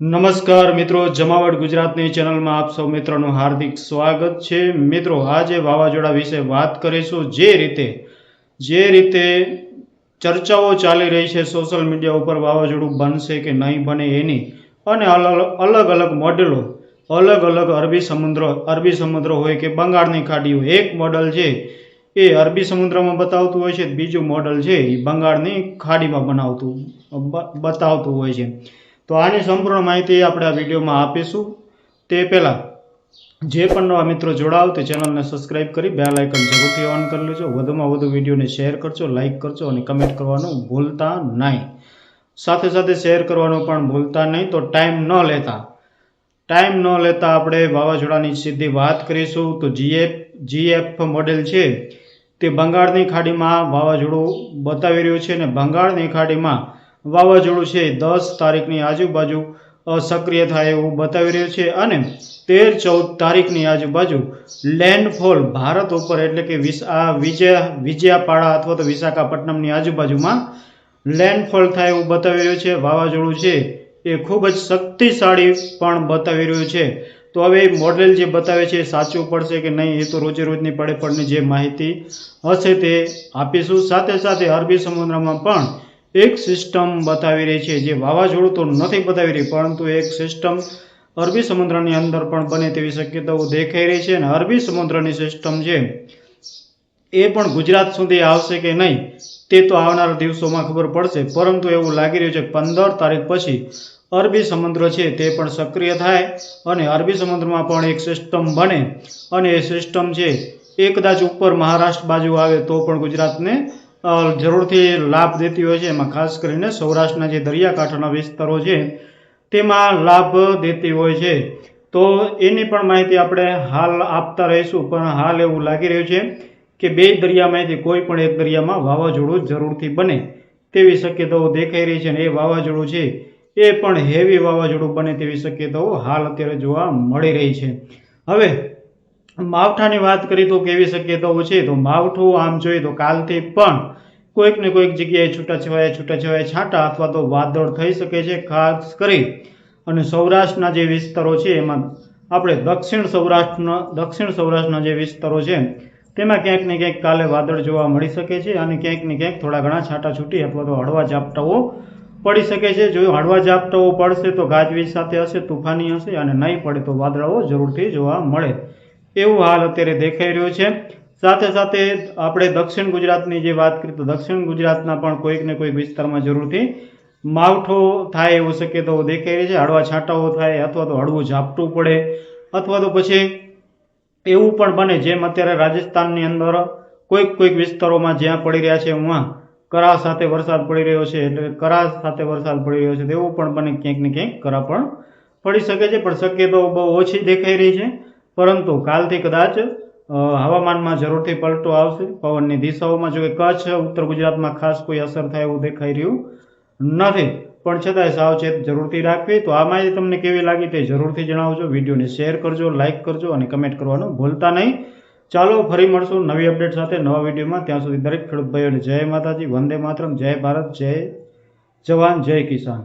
નમસ્કાર મિત્રો, જમાવટ ગુજરાતની ચેનલમાં આપ સૌ મિત્રોનું હાર્દિક સ્વાગત છે। મિત્રો, આજે વાવાઝોડા વિશે વાત કરીશું। જે રીતે ચર્ચાઓ ચાલી રહી છે સોશિયલ મીડિયા ઉપર, વાવાઝોડું બનશે કે નહીં બને એની, અને અલગ અલગ મોડેલો, અલગ અલગ અરબી સમુદ્ર હોય કે બંગાળની ખાડી હોય, એક મોડલ છે એ અરબી સમુદ્રમાં બતાવતું હોય છે, બીજું મોડલ છે એ બંગાળની ખાડીમાં બતાવતું હોય છે। તો આની સંપૂર્ણ માહિતી આપણે આ વિડીયોમાં આપીશું। તે પહેલાં જે પણ નવા મિત્રો જોડાવ તે ચેનલને સબસ્ક્રાઇબ કરી બેલ આઇકન જરૂરથી ઓન કરી લેજો। વધુમાં વધુ વિડીયોને શેર કરજો, લાઇક કરજો અને કમેન્ટ કરવાનું ભૂલતા નહીં। સાથે સાથે શેર કરવાનું પણ ભૂલતા નહીં। તો ટાઈમ ન લેતા આપણે વાવાઝોડાની સીધી વાત કરીશું। તો જીએફ મોડેલ છે તે બંગાળની ખાડીમાં વાવાઝોડું બતાવી રહ્યું છે, અને બંગાળની ખાડીમાં વાવાઝોડું છે 10 તારીખની આજુબાજુ સક્રિય થાય એવું બતાવી રહ્યું છે, અને 13-14 તારીખની આજુબાજુ લેન્ડફોલ ભારત ઉપર, એટલે કે વિજયાપાડા અથવા તો વિશાખાપટ્ટનમની આજુબાજુમાં લેન્ડફોલ થાય એવું બતાવી રહ્યું છે। વાવાઝોડું છે એ ખૂબ જ શક્તિશાળી પણ બતાવી રહ્યું છે। તો હવે મોડેલ જે બતાવે છે એ સાચું પડશે કે નહીં એ તો રોજે રોજની પડની જે માહિતી હશે તે આપીશું। સાથે સાથે અરબી સમુદ્રમાં પણ એક સિસ્ટમ બતાવી રહી છે, જે વાવાઝોડું તો નથી બતાવી રહી, પરંતુ એક સિસ્ટમ અરબી સમુદ્રની અંદર પણ બને તેવી શક્યતાઓ દેખાઈ રહી છે। અને અરબી સમુદ્રની સિસ્ટમ છે એ પણ ગુજરાત સુધી આવશે કે નહીં તે તો આવનારા દિવસોમાં ખબર પડશે, પરંતુ એવું લાગી રહ્યું છે 15 તારીખ પછી અરબી સમુદ્ર છે તે પણ સક્રિય થાય અને અરબી સમુદ્રમાં પણ એક સિસ્ટમ બને, અને એ સિસ્ટમ છે એ કદાચ ઉપર મહારાષ્ટ્ર બાજુ આવે તો પણ ગુજરાતને જરૂરથી લાભ દેતી હોય છે। એમાં ખાસ કરીને સૌરાષ્ટ્રના જે દરિયાકાંઠાના વિસ્તારો છે તેમાં લાભ દેતી હોય છે। તો એની પણ માહિતી આપણે હાલ આપતા રહીશું, પણ હાલ એવું લાગી રહ્યું છે કે બે દરિયામાંથી કોઈ પણ એક દરિયામાં વાવાઝોડું જરૂરથી બને તેવી શક્યતાઓ દેખાઈ રહી છે, અને એ વાવાઝોડું છે એ પણ હેવી વાવાઝોડું બને તેવી શક્યતાઓ હાલ અત્યારે જોવા મળી રહી છે। હવે માવઠાની વાત કરીએ તો કેવી શક્યતાઓ છે? તો માવઠું આમ જોઈએ તો કાલથી પણ કોઈક ને કોઈક જગ્યાએ છૂટાછવાયા છાંટા અથવા તો વાદળ થઈ શકે છે। ખાસ કરી અને સૌરાષ્ટ્રના જે વિસ્તારો છે એમાં આપણે દક્ષિણ સૌરાષ્ટ્રના જે વિસ્તારો છે તેમાં ક્યાંક ને ક્યાંક કાલે વાદળ જોવા મળી શકે છે, અને ક્યાંક ને ક્યાંક થોડા ઘણા છાંટાછૂટી અથવા તો હળવા ઝાપટાઓ પડી શકે છે। જો હળવા ઝાપટાઓ પડશે તો ગાજવીજ સાથે હશે, તુફાની હશે, અને નહીં પડે તો વાદળાઓ જરૂરથી જોવા મળે એવું હાલ અત્યારે દેખાઈ રહ્યું છે। સાથે સાથે આપણે દક્ષિણ ગુજરાતની જે વાત કરીએ તો દક્ષિણ ગુજરાતના પણ કોઈક ને કોઈક વિસ્તારમાં જરૂરથી માવઠો થાય એવું શક્યતાઓ દેખાઈ રહી છે। હળવા છાંટાઓ થાય અથવા તો હળવું ઝાપટું પડે, અથવા તો પછી એવું પણ બને જેમ અત્યારે રાજસ્થાનની અંદર કોઈક વિસ્તારોમાં જ્યાં પડી રહ્યા છે એમાં કરા સાથે વરસાદ પડી રહ્યો છે, એટલે કરા સાથે વરસાદ પડી રહ્યો છે તેવું પણ બને, ક્યાંક ને ક્યાંક કરા પણ પડી શકે છે, પણ શક્યતાઓ બહુ ઓછી દેખાઈ રહી છે। પરંતુ કાલથી કદાચ હવામાનમાં જરૂરથી પલટો આવશે પવનની દિશાઓમાં। જો કે કચ્છ ઉત્તર ગુજરાતમાં ખાસ કોઈ અસર થાય એવું દેખાઈ રહ્યું નથી, પણ છતાંય સાવચેત જરૂરથી રાખવી। તો આ માહિતી તમને કેવી લાગી તે જરૂરથી જણાવજો, વિડીયોને શેર કરજો, લાઇક કરજો અને કમેન્ટ કરવાનું ભૂલતા નહીં। ચાલો ફરી મળશું નવી અપડેટ સાથે નવા વિડીયોમાં। ત્યાં સુધી દરેક ખેડૂત ભાઈઓને જય માતાજી, વંદે માતરમ, જય ભારત, જય જવાન, જય કિસાન।